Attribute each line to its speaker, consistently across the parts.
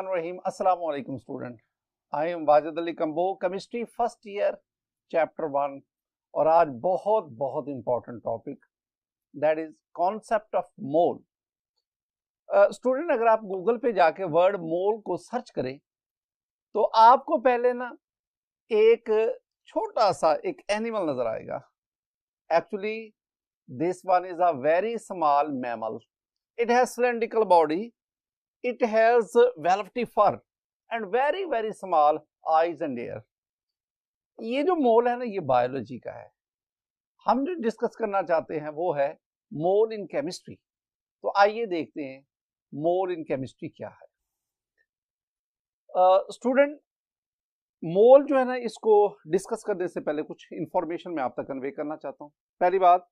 Speaker 1: रहीम अस्सलाम वालेकुम student. I am Wajid Ali combo, chemistry first year chapter 1। और आज बहुत बहुत important topic that is concept of mole. Student, अगर आप गूगल पे जाके वर्ड मोल को सर्च करें तो आपको पहले ना एक छोटा सा एक एनिमल नजर आएगा। Actually this one is a very small mammal. It has cylindrical body, it has velvety fur and very small eyes and ear। ये जो मोल है ना, ये बायोलॉजी का है। हम जो डिस्कस करना चाहते हैं वो है मोल इन केमिस्ट्री। तो आइए देखते हैं मोल इन केमिस्ट्री क्या है। स्टूडेंट, मोल जो है ना, इसको डिस्कस करने से पहले कुछ इंफॉर्मेशन मैं आप तक कन्वे करना चाहता हूं। पहली बात,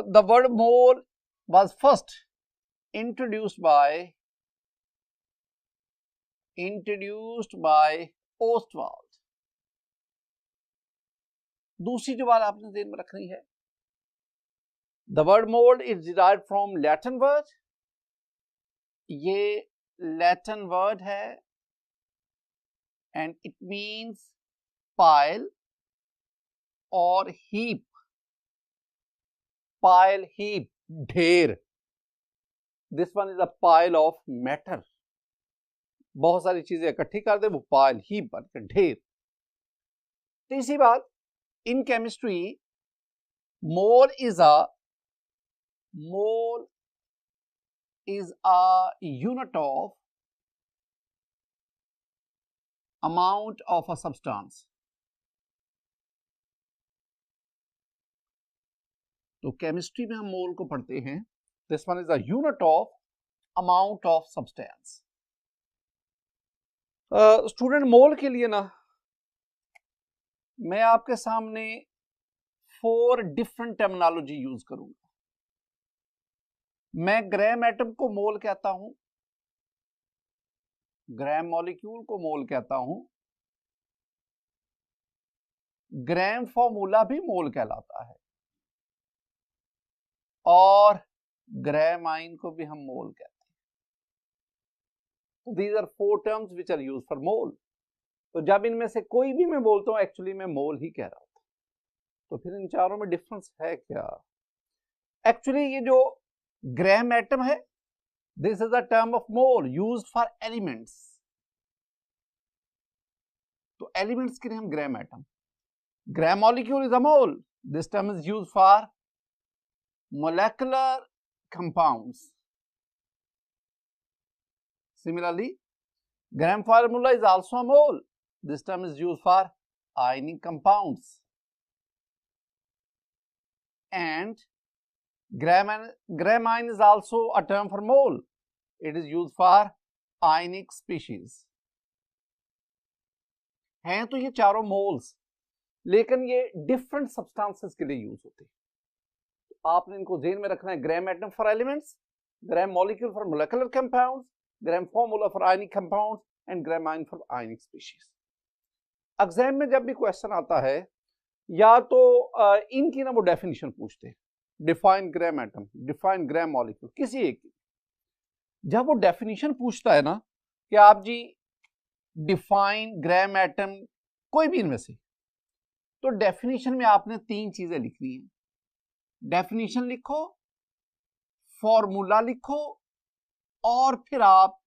Speaker 1: the word mole was first introduced by Ostwald। दूसरी जो बात आपने ध्यान में रखनी है, the word mold is derived from Latin word। ये Latin word है and it means pile or heap। pile, heap, ढेर। This one is a pile of matter। बहुत सारी चीजें इकट्ठी कर दे, वो पाइल, हीप बनकर ढेर। तीसरी बात, in chemistry mole is a unit of amount of a substance. तो केमिस्ट्री में हम मोल को पढ़ते हैं, this one is a unit of amount of substance. Student, mole के लिए ना मैं आपके सामने 4 डिफरेंट टर्मिनोलॉजी यूज करूंगा। मैं ग्राम एटम को मोल कहता हूं, ग्राम मॉलिक्यूल को मोल कहता हूं, ग्राम फॉर्मूला भी मोल कहलाता है, और ग्राम आइन को भी हम मोल कहते हैं। These are 4 terms which are used for mole। तो जब इनमें से कोई भी मैं बोलता हूं, एक्चुअली मैं मोल ही कह रहा हूं। तो फिर इन चारों में डिफरेंस है क्या? एक्चुअली ये जो ग्राम एटम है, this is a term of mole used for elements. तो एलिमेंट्स के लिए हम ग्राम atom. Gram molecule is a mole, this term is used for molecular compounds। Similarly, gram formula is also a mole, this term is used for ionic compounds। And gramine is also a term for mole, it is used for ionic species। हैं तो ये चारों moles, लेकिन ये different substances के लिए use होते हैं। आपने इनको ध्यान में रखना है। Gram atom for elements, gram molecule for molecular compounds, gram formula for ionic compounds and gram ion for ionic species. Exam में जब भी क्वेश्चन आता है, या तो इनकी ना वो डेफिनेशन पूछते हैं, define gram atom, define gram molecule, किसी एक की। जब वो डेफिनेशन पूछता है ना कि आप जी डिफाइन ग्राम एटम, कोई भी इनमें से, तो डेफिनेशन में आपने 3 चीजें लिखनी है। डेफिनेशन लिखो, फॉर्मूला लिखो, और फिर आप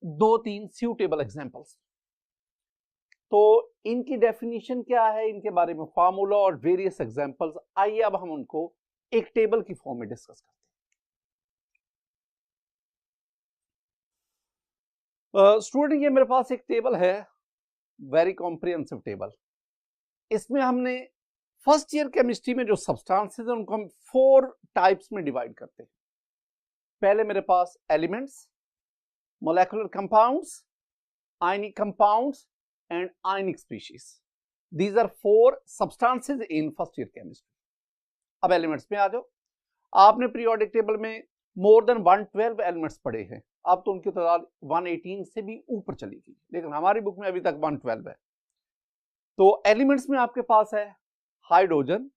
Speaker 1: 2-3 सूटेबल एग्जांपल्स। तो इनकी डेफिनेशन क्या है, इनके बारे में फॉर्मूला और वेरियस एग्जांपल्स। आइए अब हम उनको एक टेबल की फॉर्म में डिस्कस करते हैं। स्टूडेंट, ये मेरे पास एक टेबल है, वेरी कॉम्प्रिहेंसिव टेबल। इसमें हमने फर्स्ट ईयर केमिस्ट्री में जो सब्सटेंसेस हैं उनको हम 4 टाइप्स में डिवाइड करते हैं। पहले मेरे पास elements, molecular compounds, ionic compounds and ionic species. These are 4 substances in first year chemistry. अब एलिमेंट्स में आ जाओ। आपने पीरियोडिक टेबल में मोर देन 112 एलिमेंट्स पढ़े हैं, अब तो उनकी तादाद 118 से भी ऊपर चली गई, लेकिन हमारी बुक में अभी तक 112 है। तो एलिमेंट्स में आपके पास है hydrogen,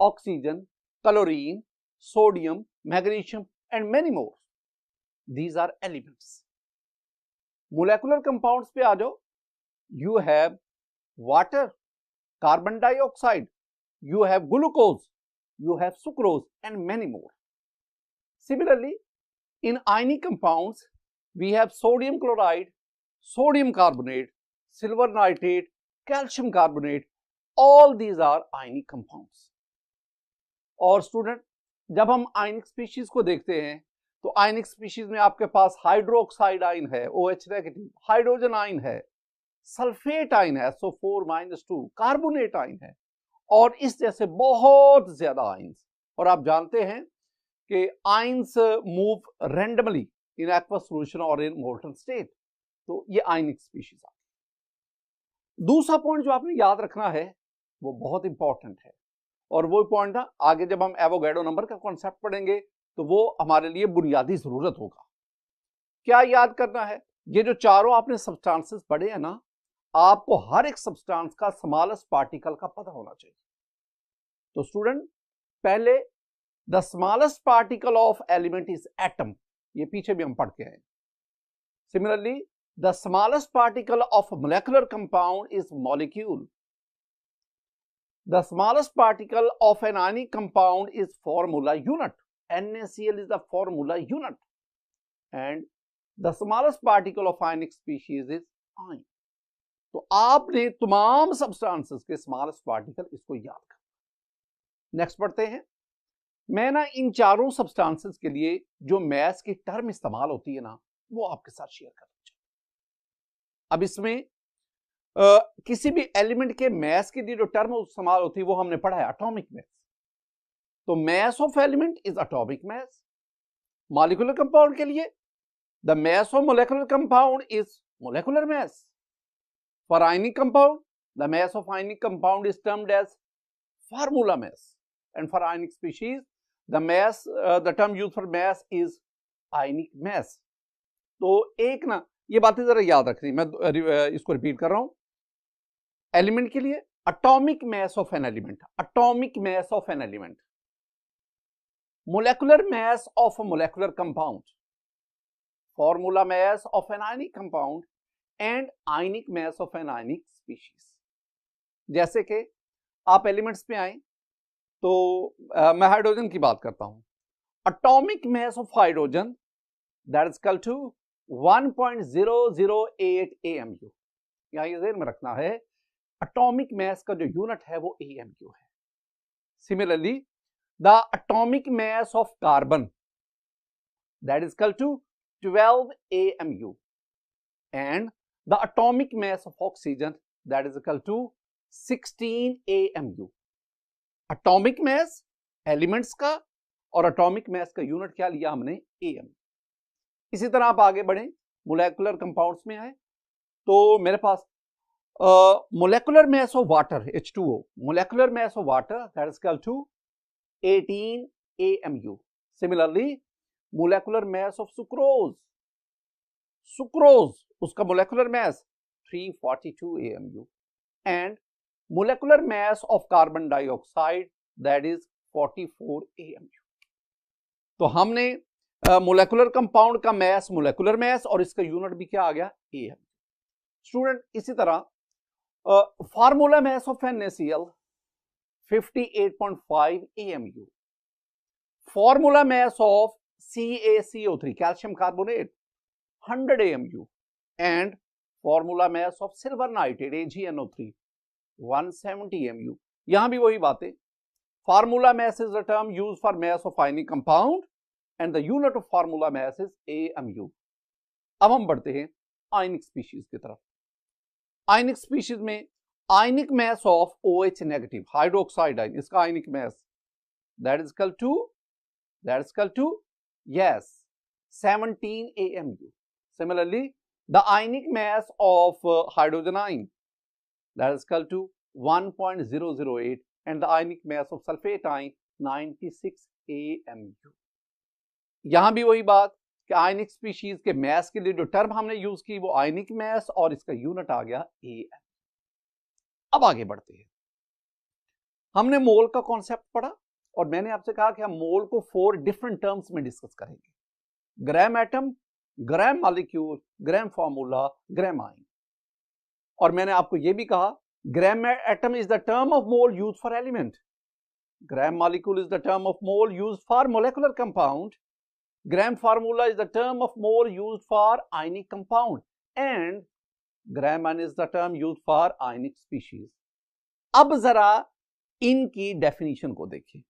Speaker 1: oxygen, chlorine, sodium, magnesium and many more. These are elements. Molecular compounds पे आ जाओ, you have water, carbon dioxide, you have glucose, you have sucrose, and many more. Similarly, in ionic compounds, we have sodium chloride, sodium carbonate, silver nitrate, calcium carbonate. All these are ionic compounds. और student, जब हम आयनिक species को देखते हैं तो आयनिक species में आपके पास hydroxide ion है OH नेगेटिव, हाइड्रोजन आयन है, सल्फेट आयन है SO4-2, कार्बोनेट आयन है, और इस जैसे बहुत ज्यादा आयंस। और आप जानते हैं कि ions move randomly in aqueous solution और इन मोल्टन स्टेट। तो ये आयनिक स्पीशीज आ गई। दूसरा पॉइंट जो आपने याद रखना है वो बहुत इंपॉर्टेंट है, और वो पॉइंट ना आगे जब हम एवोगैड्रो नंबर का कॉन्सेप्ट पढ़ेंगे तो वो हमारे लिए बुनियादी जरूरत होगा। क्या याद करना है? ये जो चारों आपने सब्सटेंसेस पढ़े हैं ना, आपको हर एक सब्सटेंस का स्मॉलेस्ट पार्टिकल का पता होना चाहिए। तो स्टूडेंट, पहले the smallest particle of element is atom, ये पीछे भी हम पढ़ के आए। Similarly, the smallest particle of molecular compound is molecule. The smallest particle of an ionic compound is formula unit. NaCl is the formula unit, and the smallest particle of ionic species is ion. तो आपने तमाम substances के smallest particle इसको याद करना। Next पढ़ते हैं। मैं ना इन चारों सब्सटेंसेस के लिए जो मैथ्स की टर्म इस्तेमाल होती है ना, वो आपके साथ शेयर करना चाहता हूं। अब इसमें किसी भी एलिमेंट के मैथ्स के लिए जो टर्म इस्तेमाल होती है वो हमने पढ़ा है, एटॉमिक मैथ्स। तो mass of element is atomic mass. Molecular compound के लिए the mass of molecular compound is molecular mass. For ionic compound, the mass of ionic compound is termed as formula mass. And for ionic species, the term used for mass is ionic mass. तो एक ना ये बातें जरा याद रखनी, मैं इसको रिपीट कर रहा हूं। एलिमेंट के लिए atomic mass of an element, atomic mass of an element. Molecular mass of a molecular compound, formula mass of an ionic compound, and ionic mass of an ionic species. जैसे कि आप elements पे आए तो मैं hydrogen की बात करता हूं। Atomic mass of hydrogen that is equal to 1.008 AMU. यहां ये ध्यान में रखना है, एटॉमिक मास का जो यूनिट है वो AMU है। Similarly, the atomic mass of carbon that is equal to 12 AMU, and the atomic mass of oxygen that is equal to 16 AMU. atomic mass elements का और atomic mass का unit क्या लिया हमने? AMU। इसी तरह आप आगे बढ़े, मोलेकुलर कंपाउंड्स में आए तो मेरे पास molecular mass of water H2O, molecular mass of water that is equal to 18 AMU. Similarly, molecular mass of sucrose, उसका molecular mass 342 AMU, and molecular mass of carbon dioxide that is 44 AMU. तो हमने molecular compound का mess molecular mess और इसका unit भी क्या आ गया? AMU. Student, इसी तरह formula mass of NaCl 58.5 AMU. Formula mass of CaCO3, calcium carbonate, 100 AMU. And formula mass of silver nitrate, AgNO3, 170 AMU. यहां भी वही बातें। Formula mass is the term used for mass of ionic compound, and the unit of formula mass is AMU. अब हम बढ़ते हैं आयनिक species की तरफ। आयनिक स्पीशीज में ionic mass of OH negative hydroxide ion, इसका ionic mass that is equal to yes 17 AMU. Similarly, the ionic mass of hydrogen ion that is equal to 1.008, and the ionic mass of sulfate ion 96 AMU. यहां भी वही बात कि आयनिक species के mess के लिए जो टर्म हमने यूज की वो आयनिक मैस और इसका यूनिट आ गया AMU. अब आगे बढ़ते हैं। हमने मोल का कॉन्सेप्ट पढ़ा और मैंने आपसे कहा कि हम मोल को 4 डिफरेंट टर्म्स में डिस्कस करेंगे। Gram atom, gram molecule, gram formula, gram ion. और मैंने आपको यह भी कहा gram atom is the term of mole used for element, gram molecule is the term of mole used for molecular compound, gram formula is the term of mole used for ionic compound, and gram ion is the term used for ionic species. अब जरा इनकी definition को देखिए।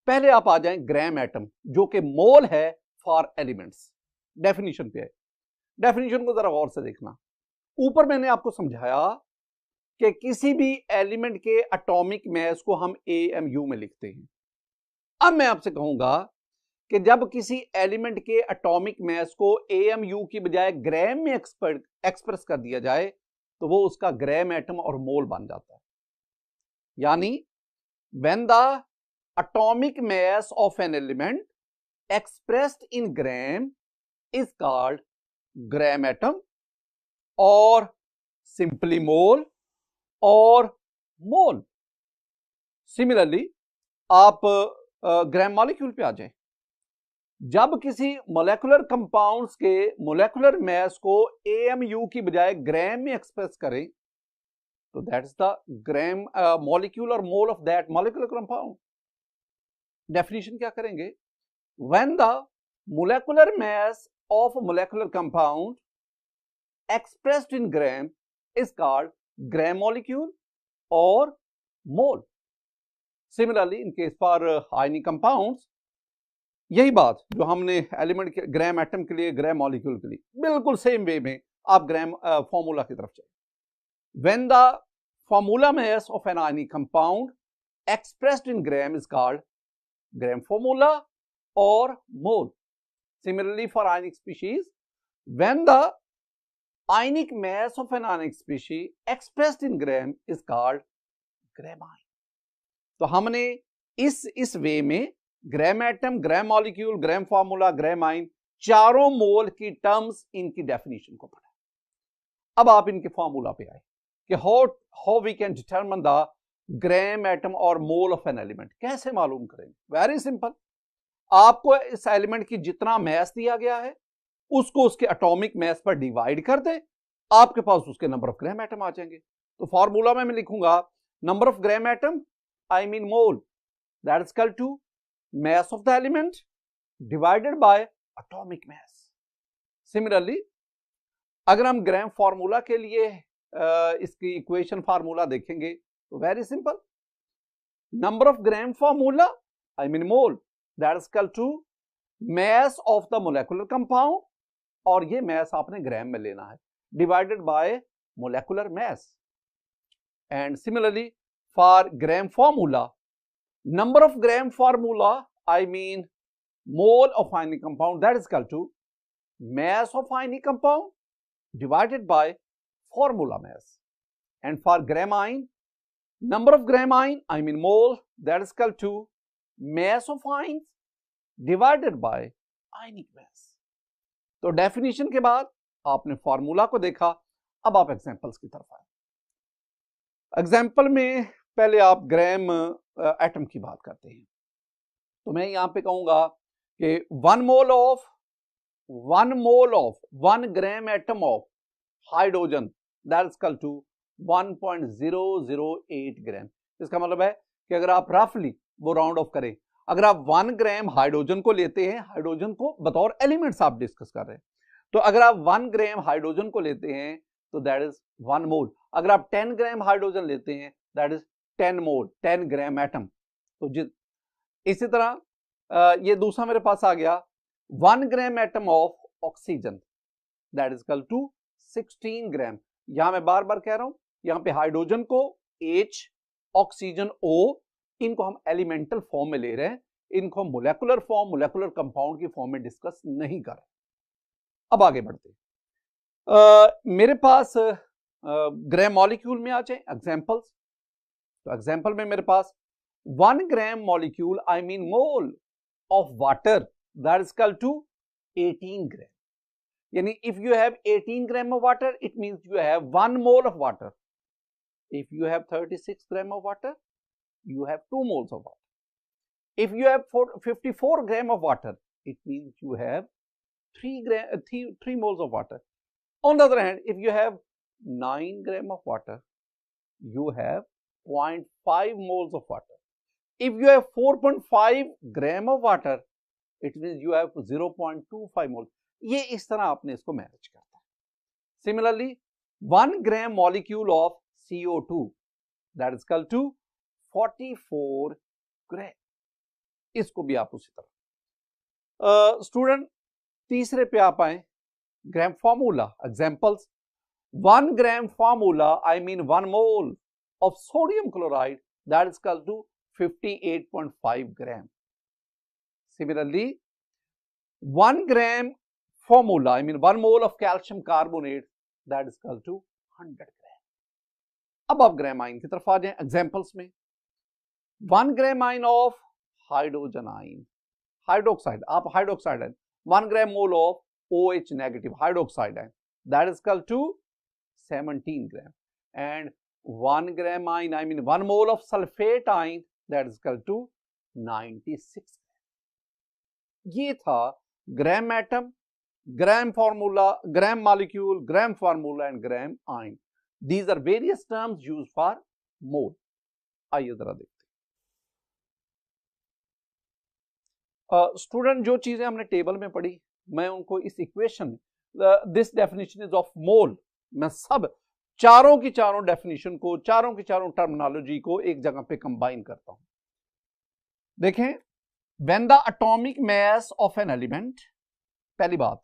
Speaker 1: पहले आप आ जाएं gram atom जो कि मोल है फॉर एलिमेंट्स। डेफिनेशन पे है, डेफिनेशन को जरा गौर से देखना। ऊपर मैंने आपको समझाया कि किसी भी एलिमेंट के एटॉमिक मास को हम AMU में लिखते हैं। अब मैं आपसे कहूंगा कि जब किसी एलिमेंट के एटॉमिक मास को AMU की बजाय ग्राम में एक्सप्रेस कर दिया जाए तो वो उसका ग्राम एटम और मोल बन जाता है। यानी when the atomic mass of an element expressed in gram is called gram atom or simply mole or mole. Similarly, आप ग्राम मॉलिक्यूल पे आ जाएं। जब किसी मोलेकुलर कंपाउंड्स के मोलेकुलर मास को AMU की बजाय ग्राम में एक्सप्रेस करें तो दैट्स द ग्राम मॉलिक्यूल और mole of that molecular compound. Definition क्या करेंगे? When the molecular mass of a molecular compound expressed in gram is called gram molecule or mole. Similarly, in case for ionic compounds, यही बात जो हमने element के gram atom के लिए, gram molecule के लिए, बिल्कुल सेम वे में आप ग्राम फॉर्मूला की तरफ जाए। When the formula mass of an ionic compound expressed in gram is called gram formula or mole. Similarly, for ionic species, when the ionic mass of an ionic species expressed in gram is called gram ion. तो हमने इस way में gram atom, gram molecule, gram formula, gram ion, चारों mole की terms, इनकी definition को पढ़ा। अब आप इनके फॉर्मूला पे आए कि how we can determine the gram atom और मोल ऑफ एन एलिमेंट। कैसे मालूम करेंगे? Very simple. आपको इस एलिमेंट की जितना मास दिया गया है उसको उसके एटॉमिक मास पर डिवाइड कर दे, आपके पास उसके नंबर ऑफ ग्राम एटम आ जाएंगे। तो फॉर्मूला में मैं लिखूंगा number of gram atom, I mean mole, that is equal to mass of the element divided by atomic mass. Similarly, अगर हम ग्राम फॉर्मूला के लिए इसकी इक्वेशन फार्मूला देखेंगे तो very simple, number of gram formula, I mean mole, that is equal to mass of the molecular compound, और ये mass आपने ग्राम में लेना है, divided by molecular mass. And similarly for gram formula, number of gram formula, I mean mole of ionic compound, that is equal to mass of ionic compound divided by formula mass. And for gram ion, number of gram ion, I mean mole, that is equal to mass of ions divided by ionic mass. तो definition के बाद आपने formula को देखा, अब आप examples की तरफ आए। एग्जांपल में पहले आप ग्राम एटम की बात करते हैं, तो मैं यहां पे कहूंगा कि 1 mole of 1 gram atom of hydrogen, that is equal to 1.008 ग्राम। इसका मतलब है कि अगर आप रफली वो राउंड ऑफ करें, अगर आप 1 ग्राम हाइड्रोजन को लेते हैं, हाइड्रोजन को बतौर एलिमेंट्स आप डिस्कस कर रहे हैं, तो अगर आप 1 ग्राम हाइड्रोजन को लेते हैं तो दैट इज 1 मोल। अगर आप 10 ग्राम हाइड्रोजन लेते हैं that is 10 mole, 10 gram atom. तो इसी तरह ये दूसरा मेरे पास आ गया 1 gram atom of oxygen, that is equal to 16 gram. यहां मैं बार बार कह रहा हूं, यहां पे हाइड्रोजन को H, ऑक्सीजन O, इनको हम एलिमेंटल फॉर्म में ले रहे हैं, इनको हम मोलेकुलर फॉर्म, मोलेकुलर कंपाउंड की फॉर्म में डिस्कस नहीं कर रहे। अब आगे बढ़ते मेरे पास ग्राम मॉलिक्यूल में आ जाए एग्जांपल्स। तो एग्जांपल में मेरे पास 1 gram molecule, I mean mole of water, that is equal to 18 gram. Yani if you have 18 gram of water, it means you have 1 mole of water. If you have 36 gram of water, you have 2 moles of water. If you have 54 gram of water, it means you have 3 moles of water. On the other hand, if you have 9 grams of water, you have 0.5 moles of water. If you have 4.5 grams of water, it means you have 0.25 moles. ये इस तरह आपने इसको manage करना है. Similarly, 1 gram molecule of CO2, that is equal to 44 ग्राम. इसको भी आप उसी तरह. स्टूडेंट तीसरे पे आप आए, gram formula. Examples, 1 gram formula, I mean 1 mole of sodium chloride, that is equal to 58.5 gram. Similarly, 1 gram formula, I mean 1 mole of calcium carbonate, that is equal to 100 gram. अब आप ग्राम आइन की तरफ आ जाएं. एग्जांपल्स में 1 gram आइन of hydrogen आइन, hydroxide, आप हाइड्रोक्साइड आइन, 1 gram mole of OH negative hydroxide ion, that is equal to 17 gram. And 1 gram ion, I mean 1 mole of sulfate ion, that is equal to 96 gram. ये था gram atom, gram formula, gram molecule, gram formula and gram ion. These are various terms used for mole. आइए जरा देखते हैं. Student जो चीजें हमने table में पढ़ी, मैं उनको इस equation, this definition is of mole, मैं सब चारों की चारों डेफिनेशन को, चारों की चारों टर्मिनोलॉजी को एक जगह पे कंबाइन करता हूं. देखें, when the atomic mass of an element, पहली बात,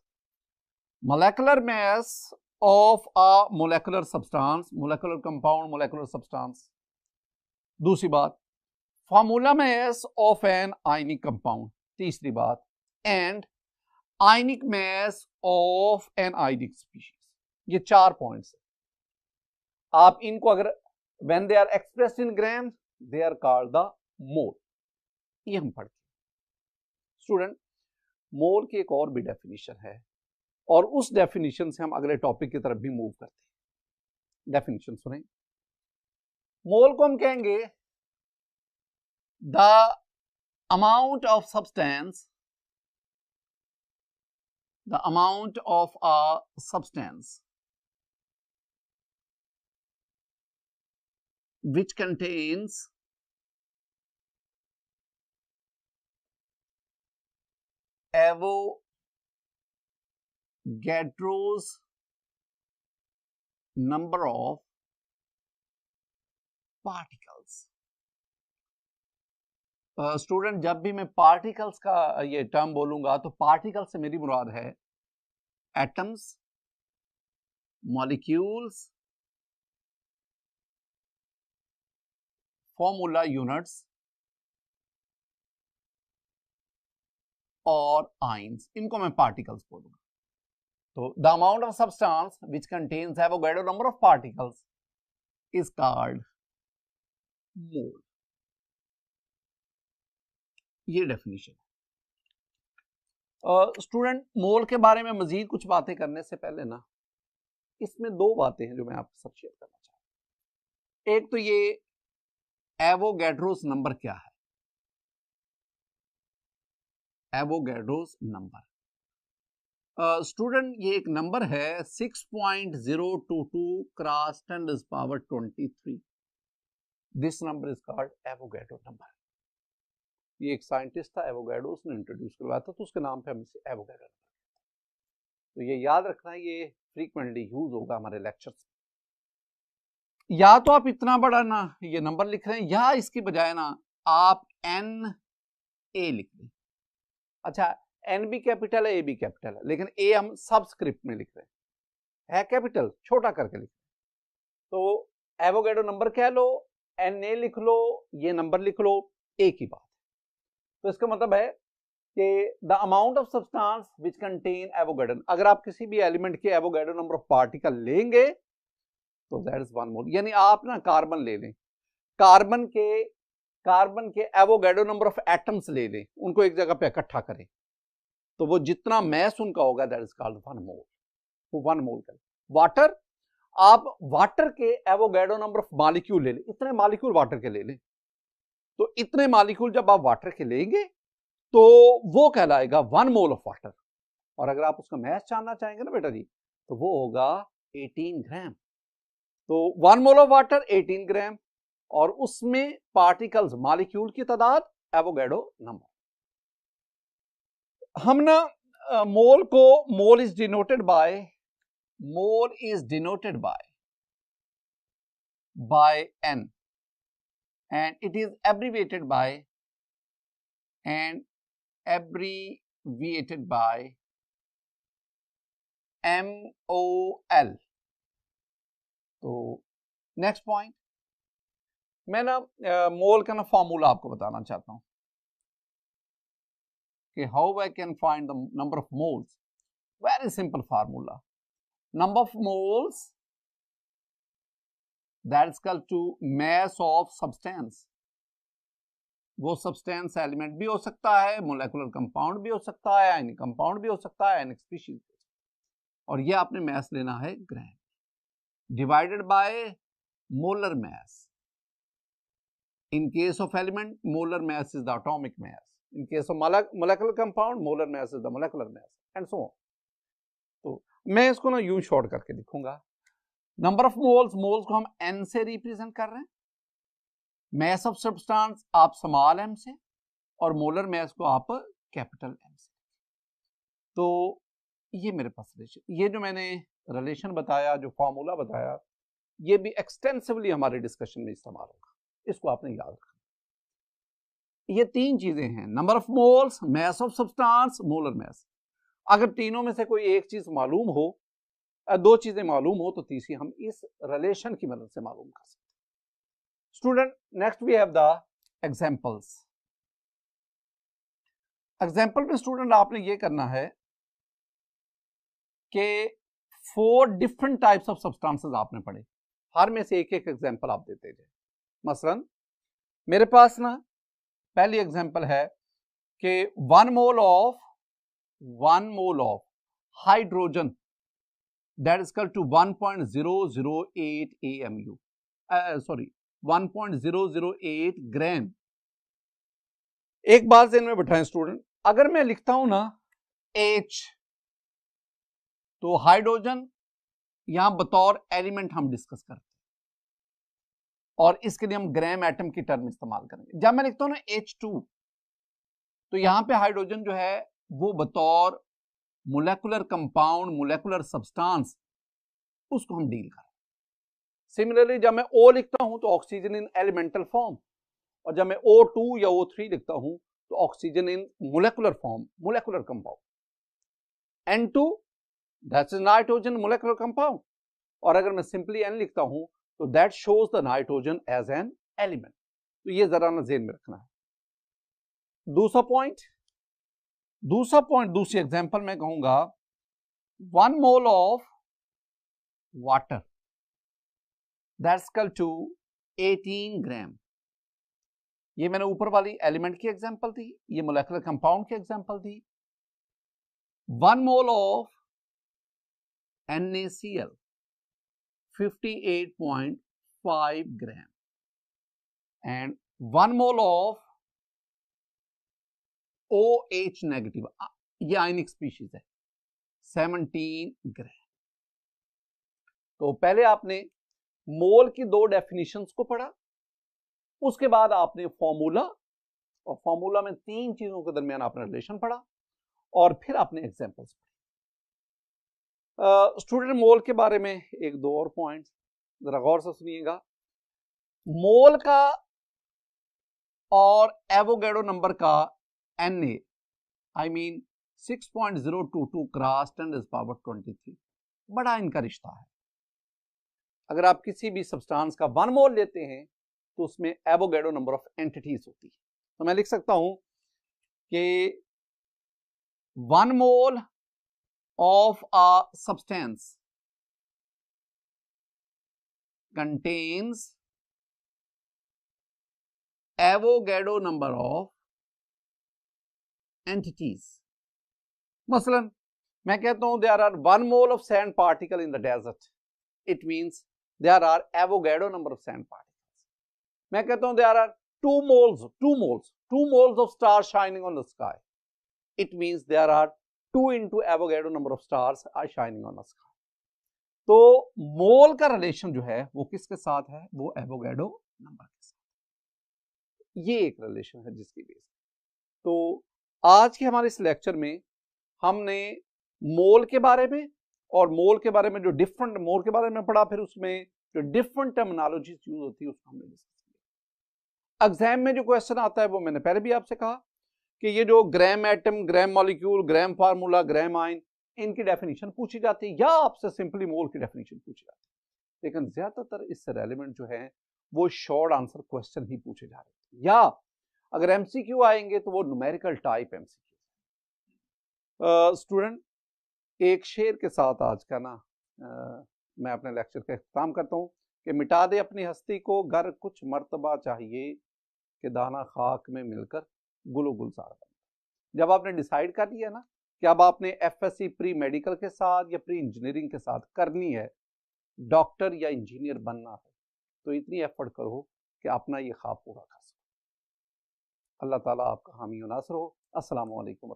Speaker 1: molecular mass of a molecular substance, molecular compound, molecular substance. दूसरी बात, formula mass of an ionic compound. तीसरी बात, and ionic mass of an ionic species. ये 4 पॉइंट्स हैं. आप इनको अगर when they are expressed in gram, they are called the mole. ये हम पढ़ते हैं. स्टूडेंट, मोल की एक और भी डेफिनेशन है, और उस डेफिनेशन से हम अगले टॉपिक की तरफ भी मूव करते हैं. डेफिनेशन सुने. मोल को हम कहेंगे the amount of substance, the amount of a substance which contains Avogadro's number of particles. Student, जब भी मैं पार्टिकल्स का ये टर्म बोलूंगा तो पार्टिकल से मेरी मुराद है एटम्स, मॉलिक्यूल्स, फॉर्मूला यूनिट्स और आइंस. इनको मैं पार्टिकल्स बोलूंगा. तो the amount of substance which contains Avogadro number of particles is called mole. ये डेफिनेशन है. स्टूडेंट, मोल के बारे में मजीद कुछ बातें करने से पहले ना, इसमें 2 बातें हैं जो मैं आपके साथ शेयर करना चाहता हूं. एक तो ये एवोगाड्रोस नंबर क्या है. एवोगाड्रोस नंबर, स्टूडेंट, ये एक नंबर है 6.022 cross 10⁻23. This number is called Avogadro number. ये एक साइंटिस्ट था, एवोगाड्रो, उसने इंट्रोड्यूस करवाया था, तो उसके नाम पे हम इसे एवोगाड्रो नंबर. तो ये याद रखना है, ये फ्रीक्वेंटली यूज होगा हमारे लेक्चर्स. या तो आप इतना बड़ा ना ये नंबर लिख रहे हैं, या इसकी बजाय ना आप NA लिख लें. अच्छा, N भी कैपिटल है, A भी कैपिटल है, लेकिन A हम सबस्क्रिप्ट में लिख रहे हैं, है कैपिटल, छोटा करके लिख रहे हैं. तो एवोगाड्रो नंबर कह लो, NA लिख लो, ये नंबर लिख लो, एक ही बात. तो इसका मतलब है कि the amount of substance which contain Avogadro, अगर आप किसी भी एलिमेंट के एवोगाड्रो नंबर ऑफ पार्टिकल लेंगे तो दैट इज 1 मोल. यानी आप ना कार्बन ले लें, कार्बन के एवोगाड्रो नंबर ऑफ एटम्स ले लें, उनको एक जगह पे इकट्ठा करें, तो वो जितना मैस उनका होगा दैट इज कॉल्ड 1 मोल. वो 1 मोल करें. वाटर, आप वाटर के एवोगाड्रो नंबर ऑफ मॉलिक्यूल ले लें, इतने मॉलिक्यूल वाटर के ले लें. तो इतने मॉलिक्यूल जब आप वाटर के लेंगे तो वो कहलाएगा 1 मोल ऑफ वाटर। और अगर आप उसका मैथ जानना चाहेंगे ना बेटा जी, तो वो होगा 18 ग्राम। तो 1 मोल ऑफ वाटर 18 ग्राम, और उसमें पार्टिकल्स मॉलिक्यूल की तादाद एवोगैड्रो नंबर। हम ना मोल को, mole is denoted by n, and it is abbreviated by MOL। तो नेक्स्ट पॉइंट, मैं ना मोल का ना फॉर्मूला आपको बताना चाहता हूं कि how I can find the number of moles. Very simple formula, number of moles that is equal to mass of substance. वो सब्सटेंस एलिमेंट भी हो सकता है, मोलेकुलर कंपाउंड भी हो सकता है, आयनिक कंपाउंड भी हो सकता है, आयनिक स्पीशीज, और ये आपने मास लेना है gram, divided by molar mass. In case of element, molar mass is the atomic mass. In case of molecular compound, molar mass is the molecular mass, and so on. तो मैं इसको ना यूं शॉर्ट करके लिखूंगा, number of moles, moles को हम n से रिप्रेजेंट कर रहे हैं, मैस ऑफ सब्सटेंस आप स्मॉल m से, और मोलर मैस को आप कैपिटल M से। तो ये मेरे पास रिलेशन, ये जो मैंने रिलेशन बताया, जो फॉर्मूला बताया, ये भी एक्सटेंसिवली हमारे डिस्कशन में इस्तेमाल होगा, इसको आपने याद रखना। ये तीन चीजें हैं, number of moles, mass of substance, molar mass. अगर तीनों में से कोई एक चीज मालूम हो, दो चीजें मालूम हो, तो तीसरी हम इस रिलेशन की मदद से मालूम कर सकते हैं। Student, next we have the examples. Example में स्टूडेंट आपने ये करना है कि 4 डिफरेंट टाइप्स ऑफ सब्सटेंसेस आपने पढ़े, हर में से एक एक एग्जांपल आप देते जाए। मसलन मेरे पास ना पहली एग्जांपल है कि 1 mole of hydrogen that is equal to 1.008 AMU, sorry 1.008 gram. एक बात ज़हन में बिठाएं स्टूडेंट, अगर मैं लिखता हूं ना H, तो हाइड्रोजन यहां बतौर एलिमेंट हम डिस्कस करते हैं, और इसके लिए हम ग्राम एटम की टर्म इस्तेमाल करेंगे। जब मैं लिखता हूं ना H2, तो यहां पे हाइड्रोजन जो है वो बतौर मोलेकुलर कंपाउंड, मोलेकुलर सब्सटेंस, उसको हम डील करें। सिमिलरली जब मैं O लिखता हूं तो ऑक्सीजन इन एलिमेंटल फॉर्म, और जब मैं O2 या O3 लिखता हूं तो oxygen in molecular form, molecular compound. N2 that's nitrogen molecular compound, और अगर मैं सिंपली N लिखता हूं तो that shows the nitrogen as an element. तो ये जरा ना ज़हन में रखना है। दूसरा पॉइंट, दूसरी एग्जांपल में कहूंगा 1 mole of water that's equal to 18 gram. ये मैंने ऊपर वाली एलिमेंट की एग्जांपल थी, ये मोलेकुलर कंपाउंड की एग्जांपल थी। 1 mole of NaCl 58.5 gram, and 1 mole of OH negative, ये आयनिक स्पीशीज है, 17 ग्राम। तो पहले आपने मोल की 2 डेफिनेशंस को पढ़ा, उसके बाद आपने फॉर्मूला, और फॉर्मूला में 3 चीजों के दरमियान आपने रिलेशन पढ़ा, और फिर आपने एग्जांपल्स पढ़े। स्टूडेंट, मोल के बारे में 1-2 और पॉइंट्स जरा गौर से सुनिएगा। मोल का और एवोगैड्रो नंबर का Na, I mean 6.022 क्रॉस 10⁻23, बड़ा इनका रिश्ता है। अगर आप किसी भी सब्सटेंस का 1 मोल लेते हैं तो उसमें एवोगैड्रो नंबर ऑफ एंटिटीज होती है। तो मैं लिख सकता हूं कि 1 मोल of a substance contains Avogadro number of entities। मसलन मैं कहता हूं there are 1 mole of sand particle in the desert, it means there are Avogadro number of sand particles। मैं कहता हूं there are two moles of stars shining on the sky, it means there are 2 into Avogadro number of stars are shining on the sky. तो मोल का relation जो है वो किसके साथ है, वो एवोगैड्रो नंबर के साथ। ये एक रिलेशन है जिसकी बेस। तो आज के हमारे इस लेक्चर में हमने मोल के बारे में और मोल के बारे में जो डिफरेंट मोल के बारे में पढ़ा, फिर उसमें जो डिफरेंट टर्मिनोलॉजीज यूज होती है उसको हमने डिस्कस किया। एग्जाम में जो क्वेश्चन आता है वो मैंने पहले भी आपसे कहा कि ये जो ग्राम एटम, ग्राम मॉलिक्यूल, ग्राम फार्मूला, ग्राम आयन, इनकी डेफिनेशन पूछी जाती है या आपसे सिंपली मोल की डेफिनेशन पूछी जाती है, लेकिन ज्यादातर इससे रेलेवेंट जो है वो शॉर्ट आंसर क्वेश्चन ही पूछे जा रहे हैं, या अगर एमसीक्यू आएंगे तो वो न्यूमेरिकल टाइप एमसीक्यू। स्टूडेंट, एक शेर के साथ आज का ना मैं अपने लेक्चर का इख्तिताम करता हूँ कि मिटा दे अपनी हस्ती को गर कुछ मर्तबा चाहिए कि दाना खाक में मिलकर गुलो गुलजार बने। जब आपने डिसाइड कर लिया ना कि अब आपने एफएससी प्री मेडिकल के साथ या प्री इंजीनियरिंग के साथ करनी है, डॉक्टर या इंजीनियर बनना है, तो इतनी एफर्ट करो कि अपना ये ख्वाब पूरा कर सको। अल्लाह ताला आपका हामी और नासर हो। अस्सलाम वालेकुम।